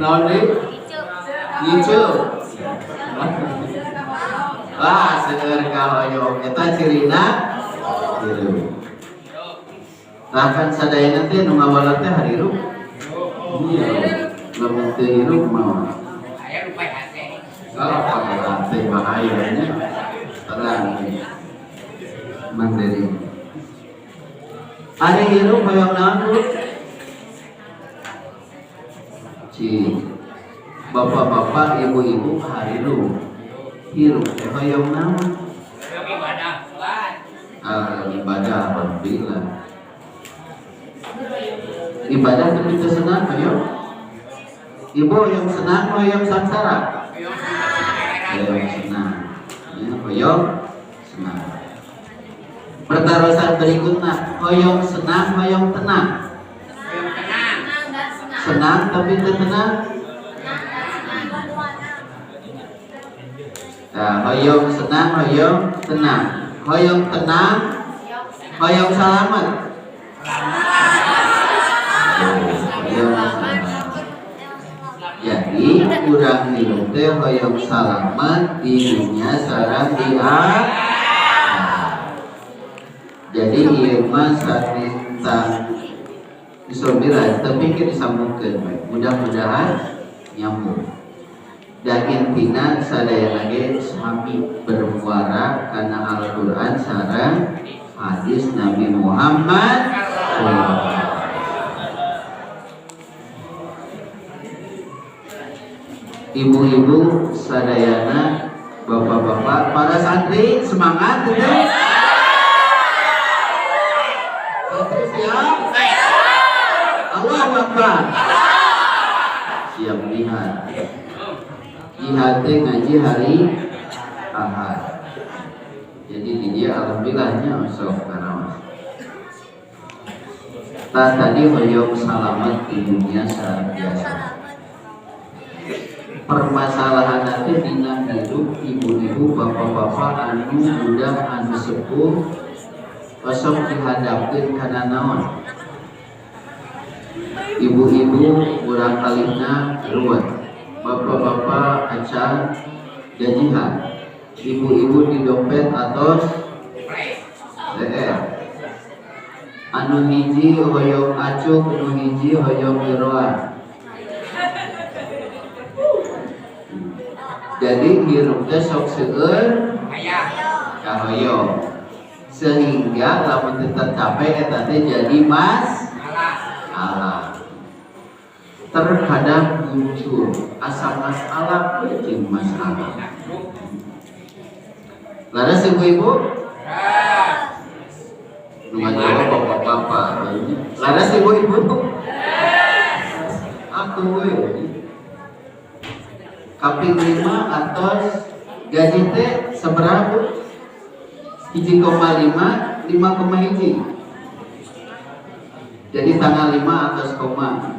Naon deui? Ngiceu. Wah, seueur kahoyong eta cirina hirup. Bahkan sadayana teh nu ngawala teh harirup. Iya. Lamun teu hirup mah. Aya rupa hate. Kalau pakai hate bahayanya terang. Mandiri. Ari hirup hoyong naon dulu? Bapak-bapak, ibu-ibu harirup. Hirup teh hoyong naon? Ibadah alhamdulillah. Ibadah tapi teu senang hoyong. Ibu hoyong senang hoyong sangsara? Hoyong senang. Ya, hoyong senang. Pertarusan berikutnya, hoyong senang, hoyong tenang. Senang tapi teu tenang. Nah, hoyong senang, hoyong tenang. Hoyong tenang, hoyong salamet. Jadi kurang hirup teh hoyong salamet di dunia sareng di akhirat. Jadi ieu mah sakinta disobira tapi kita disambungkeun bae. Mudah-mudahan nyambung. Dan intina sadaya lagi sami bermuara karena Al-Quran sareng hadis Nabi Muhammad SAW. Ibu-ibu sadayana, bapak-bapak, para santri semangat gitu. Santri siap? Allahu Akbar. Siap lihat. Jihad ngaji hari Ahad. Jadi dia alhamdulillahnya sok karawas. Tadi hoyong salamet di dunia sangat biasa. Permasalahan nanti dina hidup ibu-ibu, bapak-bapak anu muda anu sepuh kosong dihadapkeun kana naon. Ibu-ibu urang kalihna ruwet. Bapak-bapak acan gajihan, ibu-ibu di dompet atos leer. Anu hiji hoyong acuk, anu hiji hoyong iroan. Jadi hirup teh sok seueur kahoyong. Sehingga lamun teu tercapai eta teh jadi masalah. Terkadang muncul asal masalah jeung masalah. Laras ibu-ibu? Nu ngajawab bapak-bapak. Laras ibu-ibu? Aku we. Kaping 5 atos gaji teh seberapa? 1,5, 5,1. Jadi tanggal 5 atas koma.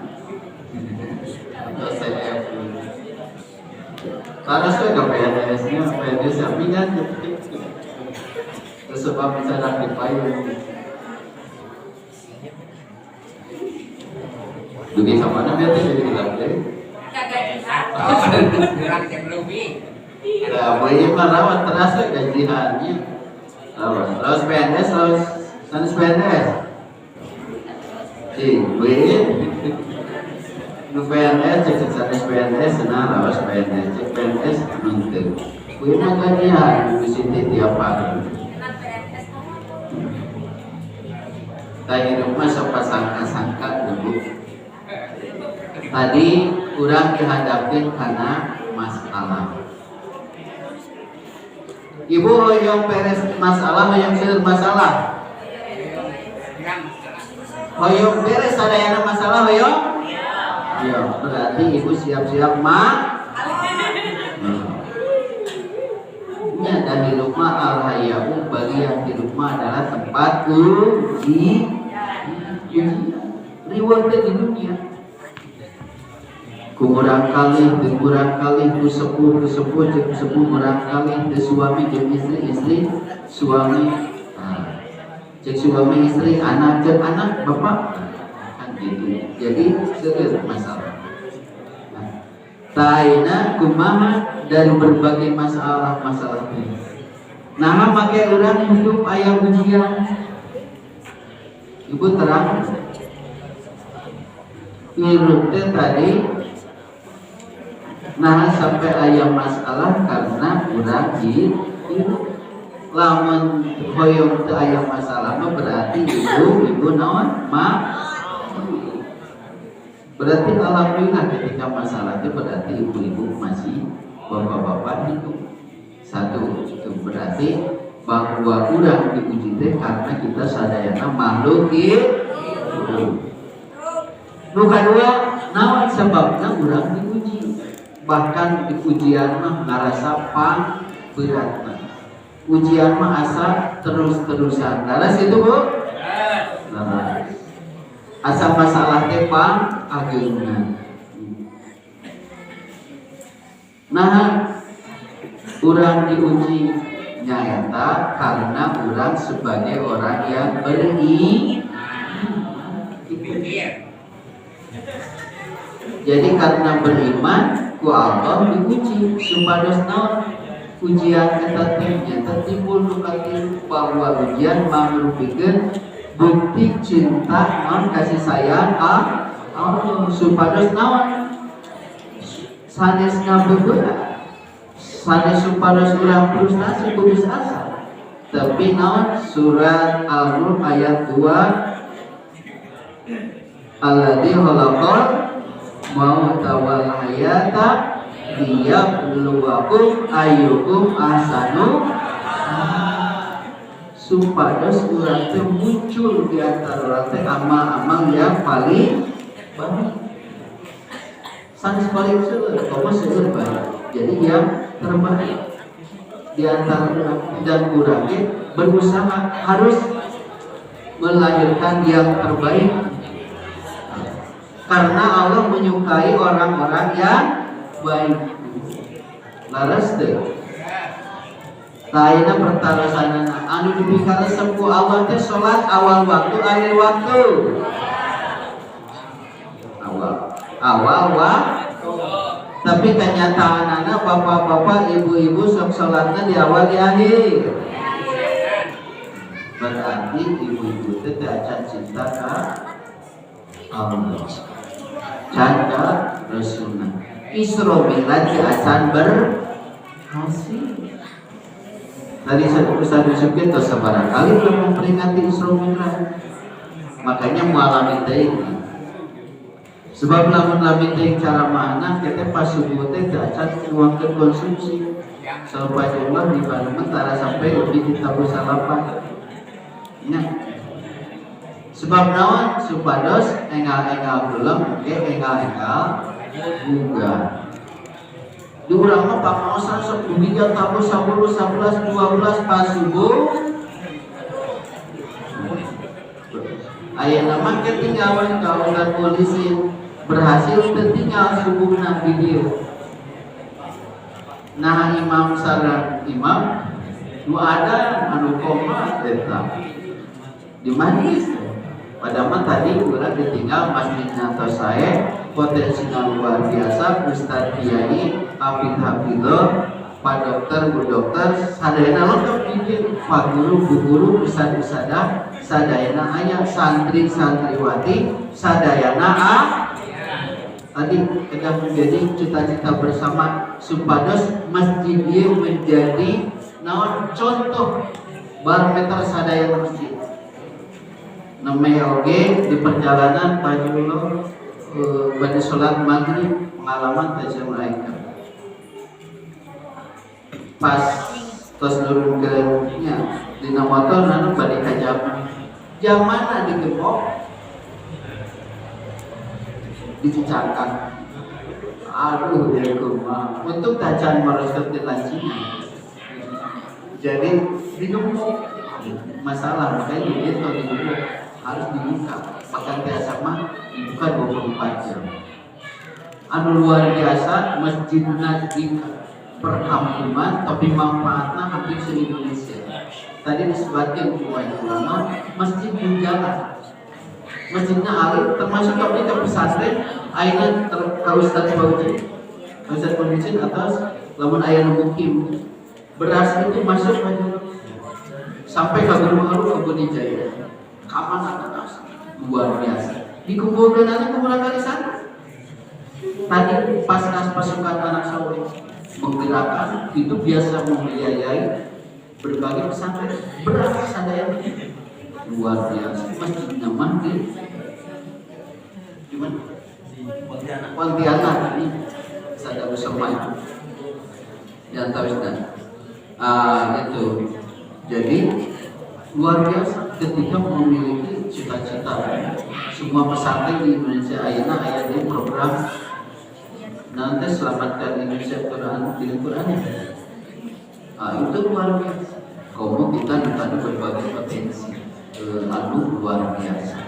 CF. Karena saya ke PNS-nya, PNS sampingan. Terus sebab bisa dapat payung. Dugi sama mana biar jadi bilang deh. Bilang jam lebih. Ya, boleh merawat terasa gajiannya. Lawas PNS, lawas sanes PNS. Boleh. Nu PNS cek sanes PNS senang lawas PNS cek PNS nuntut. Kuwi mah gajian di sini tiap hari. Tadi rumah sok sangka-sangka dulu. Tadi kurang dihadapin karena masalah. Ibu hoyong beres masalah, hoyong seueur masalah. Hoyong beres sadayana masalah hoyong. Ya, berarti ibu siap-siap nya dan di rumah al-hayahu bagi yang di rumah adalah tempat uji reward di dunia. Kurang kali ku sepuh kurang kali ku suami jeung istri suami cek suami istri anak bapak gitu. Jadi seueur masalah. Taina kumaha dari berbagai masalah ini. Nah, make urang hidup aya ujian. Ibu terang. Hirup tadi nah sampai aya masalah karena urang hirup. Lamun hoyong teu aya masalah mah berarti ibu naon? Berarti alhamdulillah ketika masalah itu berarti ibu-ibu masih, bapak-bapak hidup. Satu, itu berarti bahwa urang diuji teh karena kita sadayana makhluk hidup. Nu kadua, naon sebabna urang diuji. Bahkan di ujian mah ngarasa berat. Ujian mah asa terus-terusan. Laras itu Bu? Laras. Asa masalah teh ageuna. Nah, urang diuji nyata karena urang sebagai orang yang jadi karena beriman ku Allah diuji supados naon ujian eta teh nyata timbul nukatin bahwa ujian merupakan bukti cinta non kasih sayang Allah supados naon sanes ngabebeuna sanes supados urang frustasi putus asa tapi naon surat Al-Nur ayat 2 alladzi khalaqal mauta wal hayata liyabluwakum ayyukum ahsanu supados urang teh muncul di antara urang teh amal-amal yang paling baik. Sanes paling seueur, seueur baik. Jadi yang terbaik di antara urang dan urang teh berusaha harus melahirkan yang terbaik. Karena Allah menyukai orang-orang yang baik. Laras teh lainnya pertarasanana anu dipikara sempu Allah teh sholat awal waktu akhir waktu awal tapi kenyataanana bapak-bapak ibu-ibu sok sholatnya di awal di akhir berarti ibu-ibu teh acan cinta ka Allah canda Rasulullah Isra Mi'raj acan berhasil. Tadi Ustaz Yusuf kita sebarang kali belum memperingati Isra Mi'raj. Makanya mualamin teh sebab lamun teh cara mana kita pas subuh teh acan nuangkeun konsumsi. Sallallahu di mentara sampai lebih ditabuh salapan. Sebab naon supados engal-engal belum engal-engal juga di urang mah pamaosan sok dugian tabu 10 11 12 pas subuh ayeuna mah ketinggalan kawan polisi berhasil tertinggal subuhna video nah imam sareng imam nu ada anu koma eta di majlis padahal tadi urang ditinggal masjidna tos sae potensinya luar biasa Ustaz Kiai Hafidhah Pak Dokter Bu Dokter sadayana lengkap bikin Pak Guru Bu Guru Ustaz-ustazah sadayana aya santri santriwati sadayana tadi kita menjadi cita-cita bersama supados masjid ieu menjadi naon contoh barometer sadayana masjid namanya oge di perjalanan Fajrullah pada sholat maghrib pengalaman tajam mereka pas tos nurunkeunnya dina motor anu balik ka jam mana digembok dicicangkan aduh ya kumaha untuk tacan merosot di lancingan jadi digembok masalah makanya duit kalau digembok harus dibuka bahkan biasa mah dibuka 24 jam anu luar biasa masjidna di perkampungan tapi manfaatnya hampir se-Indonesia tadi disebutkan ulama masjid di jalan masjidnya alim, termasuk kami ke pesantren, aina kalau Ustaz Fauzi atas lamun ayah mukim beras itu masuk aja sampai ke rumah kebun Jaya. Kapan atas luar biasa. Dikumpulkan aja kumpulan kali sana. Tadi pas pasukan anak Sauli menggerakkan itu biasa membiayai berbagai pesantren beras sadaya luar biasa. Masjidnya mandi gimana? Pontianak ini sadar semua yang tahu itu. Jadi luar biasa ketika memiliki cita-cita. Semua pesantren di Indonesia ayeuna aya di program nanti selamatkan Indonesia Quran di Quran. Itu luar biasa. Kamu kita tadi berbagai potensi luar biasa.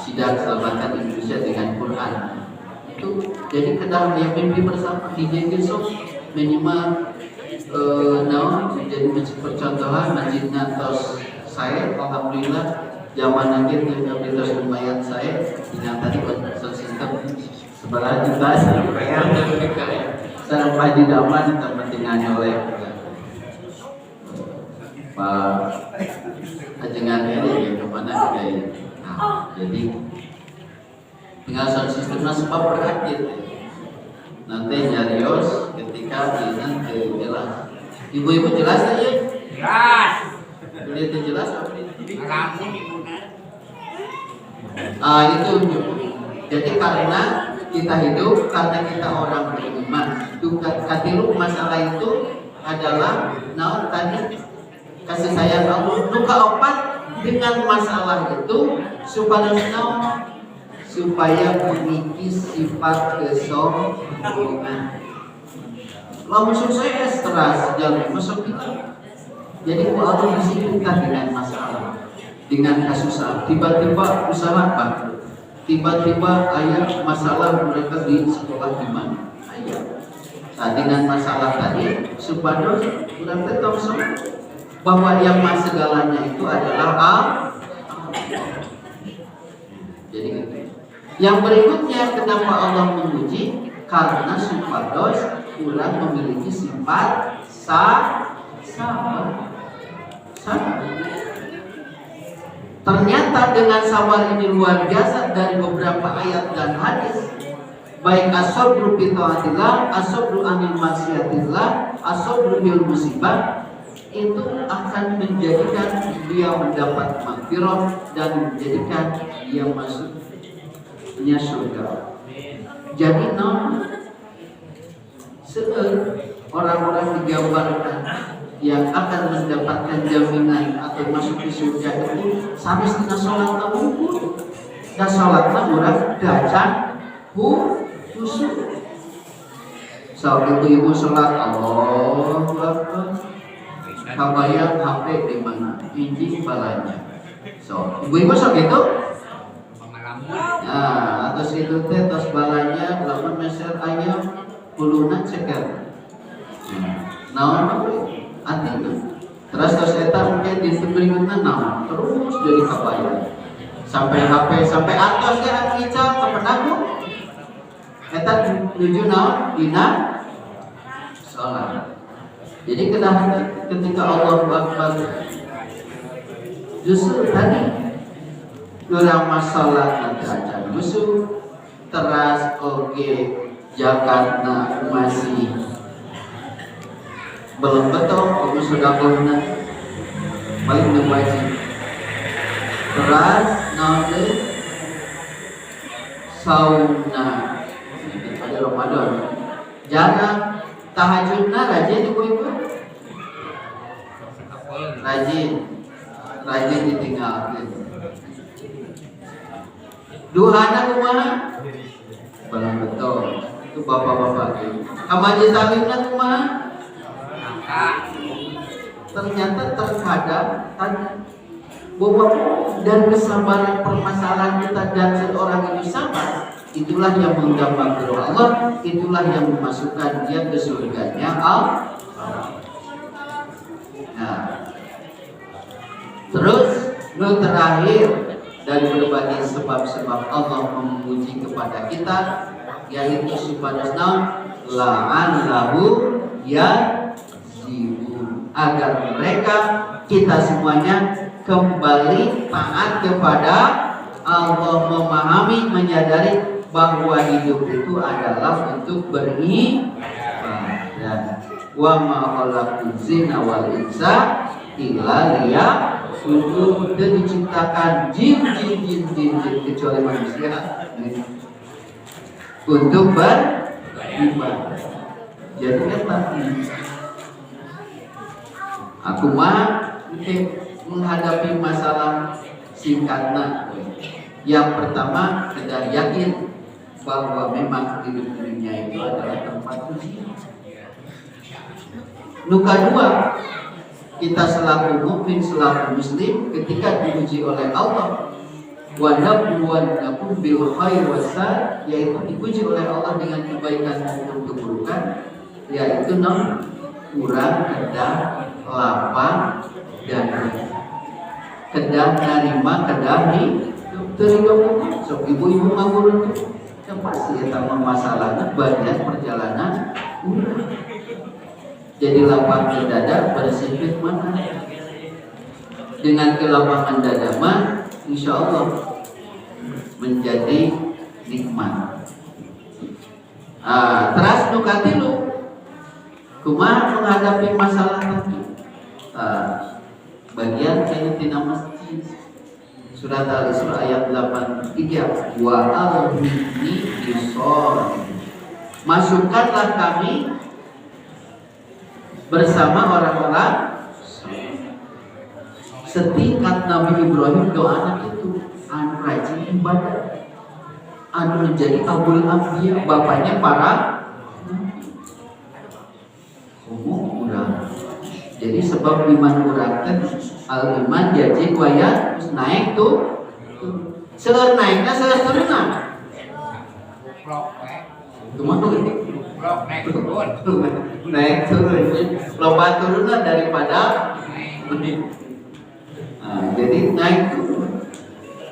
Sidang selamatkan Indonesia dengan Quran itu jadi kedalam yang mimpi bersama di besok minimal menjadi masjid percontohan masjidnya tos saya alhamdulillah zaman akhir yang tos lumayan saya dengan tadi sound system sebelah juta sareng Pak Daman kepentingannya oleh Pak ajengan ini kemana kayak jadi tinggal sound systemnya sebab berat gitu. Nanti nyarios ketika dengan jelas. Ibu-ibu jelas aja? Jelas. Itu jelas apa ini? Kamu ibunya. Itu jadi karena kita hidup, karena kita orang beriman. Katilu masalah itu adalah naon tadi kasih sayang Allah. Nuka opat dengan masalah itu supaya naon supaya mengikis sifat kesombongan. Lalu sukses teras jalan masuk kita. Jadi Allah disibukkan dengan masalah, dengan kesusahan. Tiba-tiba usaha bangkrut. Tiba-tiba ayah masalah mereka di sekolah di mana? Ayah. Dengan masalah tadi, supaya sudah tahu bahwa yang segalanya itu adalah Allah. Jadi yang berikutnya kenapa Allah menguji? Karena supados ulang memiliki sifat sabar. Ternyata dengan sabar ini luar biasa dari beberapa ayat dan hadis. Baik as-sabru bi taatillah, as-sabru anil maksiatillah, as-sabru bil musibah itu akan menjadikan dia mendapat maghfirah dan menjadikan dia masuk surga. Jadi orang-orang digambarkan yang akan mendapatkan jaminan atau masuk ke surga itu sampai setengah sholat wudhu dan sholatnya murah dacan khusyuk. Saat ibu-ibu sholat Allah Akbar kabayang HP di mana injing balanya. So ibu-ibu sholat itu atas itu teh tos balanya lamun meser ayam kuluna ceker. Naon artinya terus tos eta mungkin di berikutnya naon terus dari kabayang sampai HP sampai atas ya ngical ke penagu eta nuju naon dina salat. Jadi ketika Allah Akbar justru tadi kurang masalah nanti acan musuh teras oke Jakarta masih belum betul kamu sudah pernah paling wajib teras nanti sauna pada Ramadan jarang tahajudnya rajin ibu-ibu rajin ditinggalkan. Duhana kumaha? Belum betul. Itu bapak-bapak itu. Amaji salimna kumaha? Ternyata terkadang bahwa dan kesabaran permasalahan kita dan seorang ini sabar, itulah yang menggampang Allah, itulah yang memasukkan dia ke surganya Allah. Nah, terus terakhir dari berbagai sebab-sebab Allah memuji kepada kita, yaitu supados la'allahu yazibun, agar mereka kita semuanya kembali taat kepada Allah, memahami, menyadari bahwa hidup itu adalah untuk beribadah. Wa ma khalaqul jinna wal insa illa liya'budun, dan diciptakan jin kecuali manusia untuk beribadah. Jadi kan aku mah menghadapi masalah singkatnya. Yang pertama, kita yakin bahwa memang hidup dunia itu adalah tempat ujian. Nuka dua, kita selaku mukmin, selaku muslim, ketika diuji oleh Allah, wa nabluwannakum bil khair wasar, yaitu diuji oleh Allah dengan kebaikan maupun keburukan, yaitu kurang, kedah, lapang, dan kedah narima, kedah terima. So ibu-ibu ngagulun yang pasti ya masalahnya bagian perjalanan jadi lapang di dada, bersempit mana. Dengan kelapangan dada mah insya Allah menjadi nikmat. Terus nukatilu kumaha menghadapi masalah tadi. Bagian ini tina masjid. Surat Al-Isra ayat 83. Wa al-hini bisor. Masukkanlah kami bersama orang-orang setingkat Nabi Ibrahim. Doa itu anu rajin ibadah, anu menjadi abul anbiya, bapaknya para umum urang. Jadi sebab iman urang teh al iman jadi waya naik tuh seueur naikna seueur turunna. Naik turun, loba turunnya daripada jadi naik turun.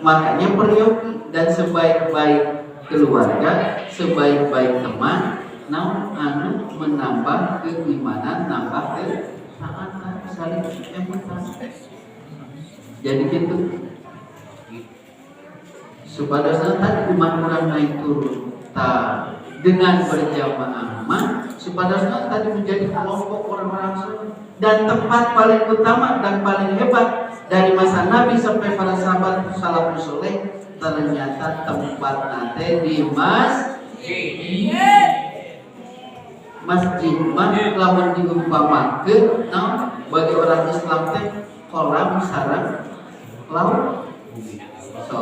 Makanya peryogi dan sebaik-baik keluarga, sebaik-baik teman, anu menambah keimanan, nambah ketaatan, saling empati. Jadi gitu. Supaya tadi iman orang naik turun, dengan berjamaah supaya tadi menjadi kelompok orang-orang soleh. Dan tempat paling utama dan paling hebat dari masa Nabi sampai para sahabat salafus soleh, ternyata tempat nate di masjid lamun diumpamakeun bagi orang Islam teh kolam sareng laut. So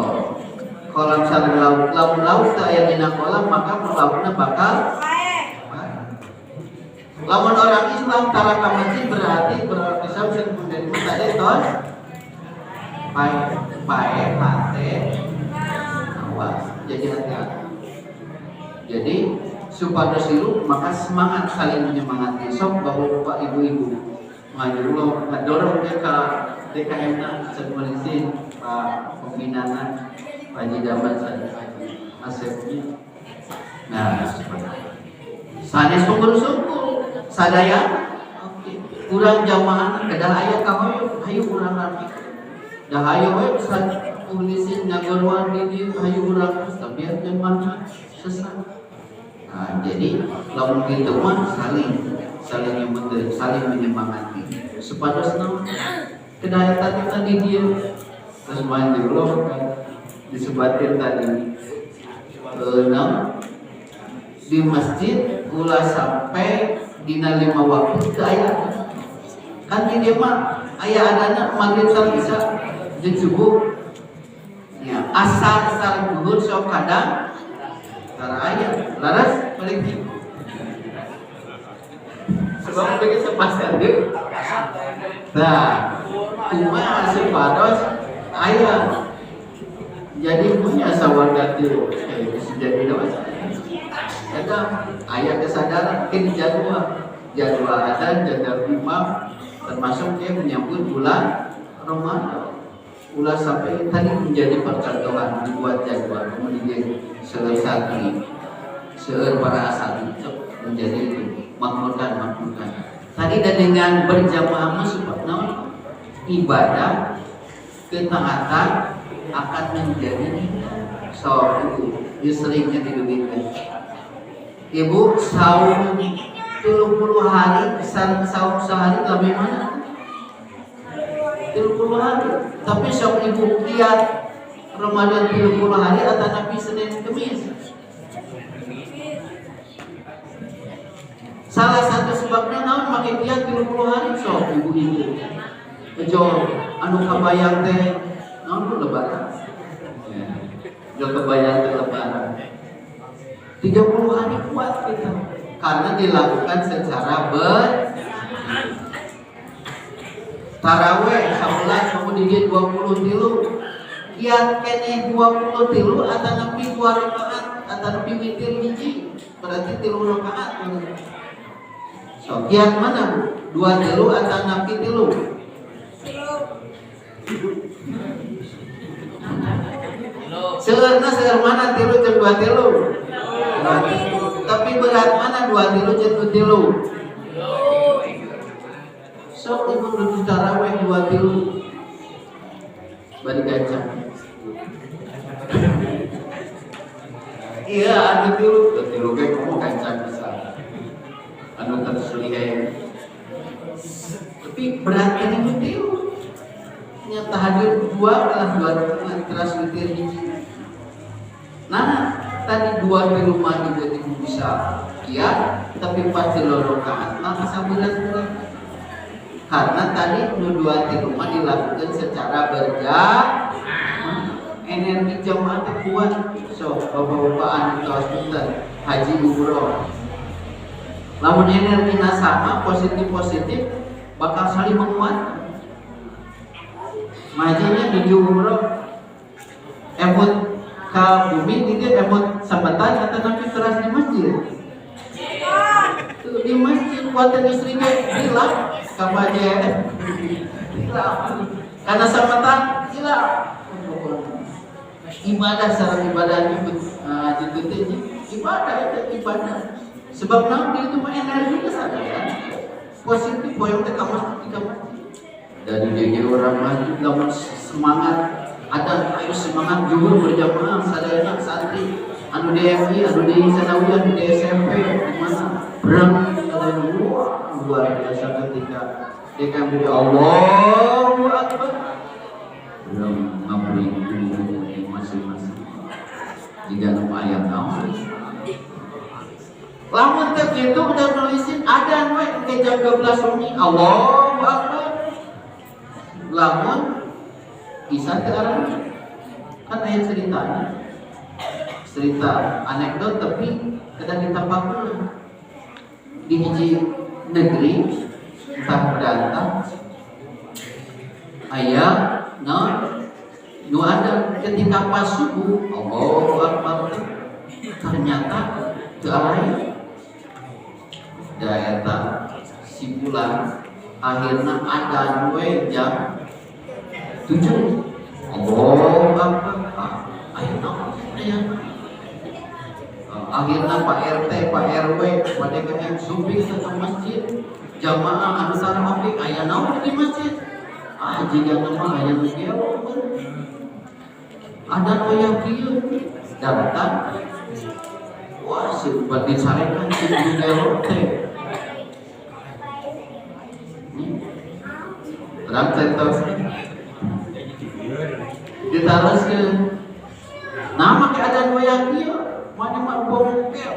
kolam sareng laut, laut tak aya dina kolam maka lautna bakal lamun orang Islam tara ka masjid berarti berorganisasi bisa menjadi tadi tos baik hati awas, jadi hati-hati. Jadi supaya siru maka semangat saling menyemangati. Sok bapak ibu-ibu ngajurullah ngadorong dia ke DKM-na sebenarnya Pak pembinaan Pak Jidaman asepnya. Nah, sanes sungguh-sungguh sadaya kurang jamaah kedah aya kahoyo hayu urang rapi. Dah hayu we bisa tulisin ngagolwan di dieu hayu urang tapi jamaah sesat. Nah, jadi lamun kitu mah saling menyemangati. Supados kedah tadi dia terus main di blog disebatin tadi di masjid ulah sampai dina 5 waktu ke aya kan di dia mah aya adana maghrib sampai isya jeung subuh ya asar sareng zuhur sok kadang tara aya laras balik di sebab begitu sepasar deh. Nah kumaha supados aya jadi punya sawarga teu bisa jadi dosa. Eta aya kesadaran ke jadwal adzan, jadwal imam termasuk dia menyambut bulan Ramadan. ulah sampai tadi menjadi percontohan dibuat jadwal kemudian selesai seueur para asal menjadi itu makmurkan. Tadi dan dengan berjamaah masuk ibadah ketaatan akan menjadi suatu seringnya didudukan. Ibu saum 30 hari saum sehari lebih mana? 30 hari. Tapi sok ibu kiat Ramadan 30 hari atau Nabi Senin Kamis. Salah satu sebabnya naon make kiat 30 hari sok ibu-ibu. Bejo anu kabayang teh naon lebaran. Jo kebayang teh lebaran. 30 hari kuat kita karena dilakukan secara taraweh 11 kemudian 23 kiat kene 23 atau nepi 2 rakaat atau nepi witir hiji berarti 3 rakaat. So kiat mana 23 atau nepi 3? Seueur mana 3 jeung 23? Tapi berat mana 23 jeung 3? Sok ibu duduk taraweh 23 bari gacang. Iya anu 3 ge komo gacang bisa. Anu tersulihe. Tapi berat ini 3. Nyata hadir 2 teras witir hiji. Nah, tadi 2 di rumah juga bisa kiat, tapi pas di rakaat maka sabulan karena tadi 2 di rumah dilakukan secara energi jamaah kuat. So bapak-bapak anu hospital haji umroh lamun energi sama positif bakal saling menguat. Majinya di umroh emut ke bumi dia emut sambatan atau nanti teras di masjid. Di masjid kuatan istrinya hilang kabaje hilang karena sambatan hilang. Ibadah secara ibadah diikuti ibadah sebab nabi itu energi kesadaran positif poin teh masjid dari dia orang masjid lamun semangat ada ayo semangat juhur berjamaah sadayana santri anu DMI anu di Sanawiyah anu di SMP di mana berang sadayana luar biasa ketika menjadi Allahu Akbar berang ngabri masing-masing jika nama ayat naon lamun teh kitu udah nulisin ada we ke jam 12 wengi Allahu Akbar lamun bisa ke arah kan ayat cerita anekdot tapi kadang ditampakkan di hiji negeri entah berantah ayah nu ada ketika pas subuh Allahu Akbar ternyata teu aya daerah simpulan akhirnya ada we jam 7 Allahu Akbar akhirnya Pak RT Pak RW pada yang sumping ke masjid jamaah anu tarawih aya naon di masjid jika nama aya nu ada yang kieu datang wah sempat disarekan si gelo teh terang terus ditaroskeun nama keadaan wayang kieu mana mah bongkel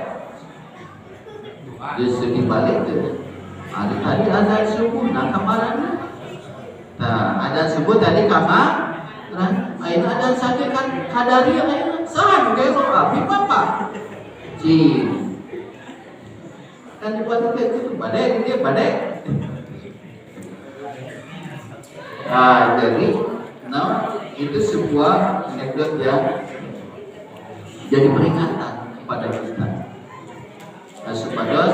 di segi balik tuh tadi ada subuh nah kamarana ada subuh tadi kamar ayeuna ada sakit kan kadari ayeuna sahan ge lo abi papa cing kan dibuat itu badai dia badai jadi itu sebuah anekdot yang jadi peringatan kepada kita supados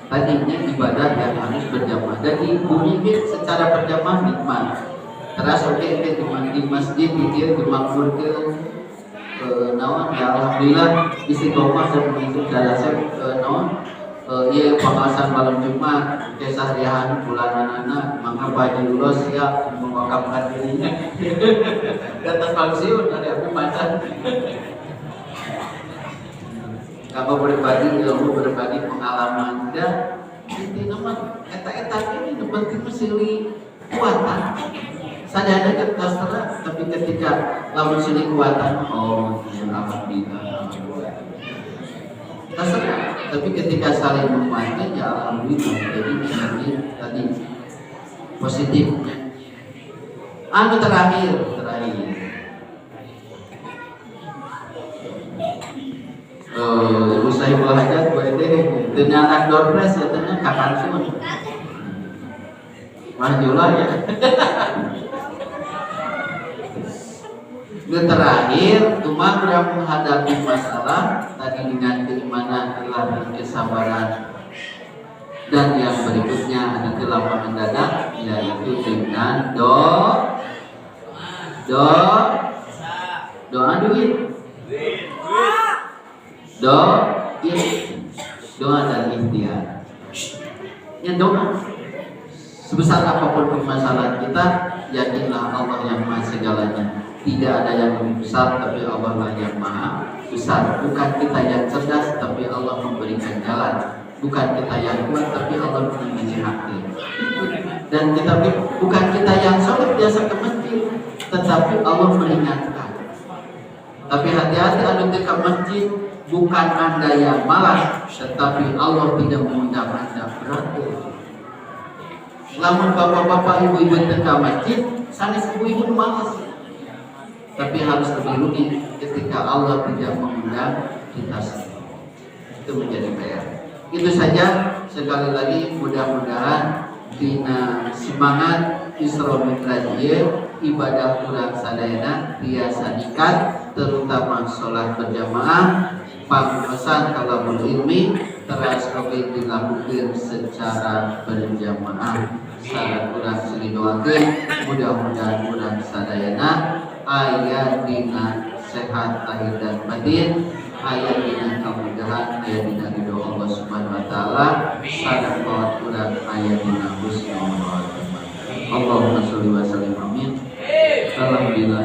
tadinya ibadah yang harus berjamaah dan di bumi secara berjamaah nikmat Terus oke di masjid di makmur ke naon ya alhamdulillah istiqomah dan mengikut darasep naon iya pengawasan malam Jumat kisah riahan bulanan anak maka baju dulu siap mengungkapkan dirinya datang pensiun ada apa macam kamu berbagi ilmu berbagi pengalaman dan inti nama eta ini penting mesili kuatan saya ada terserah tapi ketika lawan sini kuatan alhamdulillah terserah tapi ketika saling menguatkan ya alhamdulillah jadi ini tadi positif terakhir ibu saya belajar buat ini dengan door press ya ternyata kapan sih majulah ya. Yang terakhir, cuma dalam menghadapi masalah tadi dengan keimanan, kehilangan kesabaran, dan yang berikutnya ada kelapangan dada, yaitu dengan doa duit, doa dan ikhtiar. Yang doa sebesar apapun permasalahan kita, yakinlah Allah yang maha segalanya. Tidak ada yang lebih besar, tapi Allah lah yang maha besar. Bukan kita yang cerdas, tapi Allah memberikan jalan. Bukan kita yang kuat, tapi Allah memberi hati. Dan bukan kita yang sholat biasa ke masjid, tetapi Allah meringankan. Tapi hati-hati anu ke masjid, bukan Anda yang malas, tetapi Allah tidak mengundang Anda berarti. Lamun bapak-bapak ibu-ibu ke masjid, sanes ibu-ibu malas. Tapi harus lebih rugi ketika Allah tidak mengundang kita semua. Itu menjadi PR. Itu saja. Sekali lagi mudah-mudahan dina semangat Isra Mi'raj ibadah kurang sadayana biasa nikat terutama sholat berjamaah pangpesan kalamul ilmi terus oke dilakukan secara berjamaah. Salat kurang sini doakeun mudah-mudahan kurang sadayana ayat dina sehat lahir dan batin, ayat dina kemudahan, ayat dina ridho Allah Subhanahu wa taala, sadaqat urang ayat dina husnul khotimah. Allahumma sholli wa sallim amin. Alhamdulillah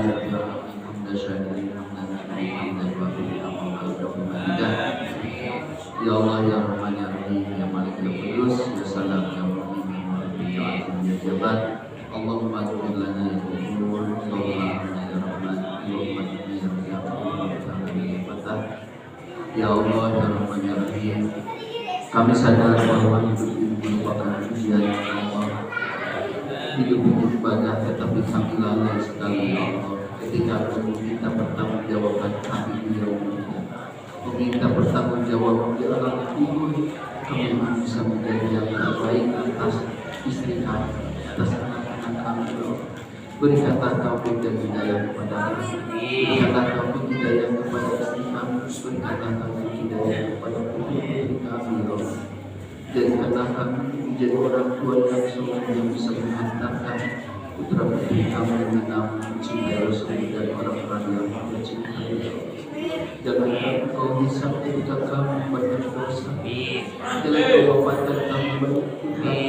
ya Allah ya Rahman ya Rahim ya Malik ya Qudus ya Salam ya Mu'min ya Mu'min ya Alim ya Jabbar. Allahumma ighfir lana ya Ghafur ya Allah ya Rahman ya Rahim. Kami sadar bahwa hidup ini merupakan ujian Allah. Hidup ini ibadah, tetapi kami lalai sekali ya Allah ketika kita bertanggungjawabkan kami di yaumnya. Meminta bertanggungjawab di alam kubur, kami bisa menjadi yang terbaik atas istri kami, atas anak-anak kami. Berikanlah taufik dan hidayah kepada kami. Berikanlah taufik hidayah kepada istri kami. Berikanlah taufik hidayah kepada putri kami. Jadikanlah kami menjadi orang tua yang soleh yang bisa menghantarkan putra putri kami dengan nama mencintai Rasul dan orang-orang yang mencintai. Jangan kau hisap ketika kami banyak dosa. Jangan kau wafatkan kami banyak dosa.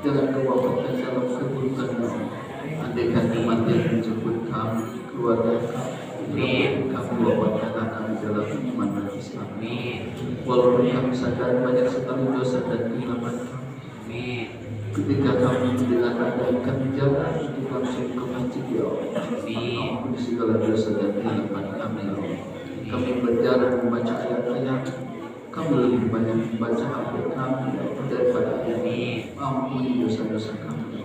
Jangan kau wafatkan dalam keburukan kami. Andaikan kematian menjemput kami, keluarga kami, kami wafatkan kami dalam iman dan Islam. Walaupun kami sadar banyak sekali dosa dan keilapan kami. Ketika kami mendengar ada ikan jalan untuk langsung ke masjid ya Allah. Ampuni segala dosa dan keilapan kami ya Allah. Kami berjalan membaca ayat-ayat, kami lebih banyak membaca Al-Quran daripada ayat. Ampuni dosa-dosa kami,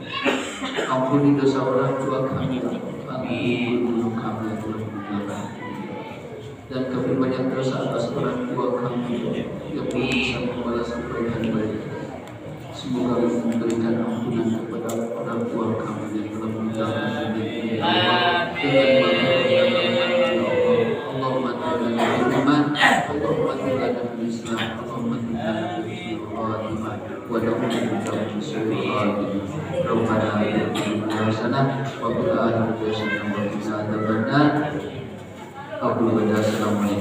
ampuni dosa orang tua kami, ampuni guru kami yang telah meninggalkan, dan kami banyak dosa atas orang tua kami yang belum bisa membalas kebaikan mereka. Semoga Allah memberikan ampunan kepada orang tua kami yang telah meninggalkan dunia dengan wa qul a'udzu bika min syarri ma sana'tu. Assalamualaikum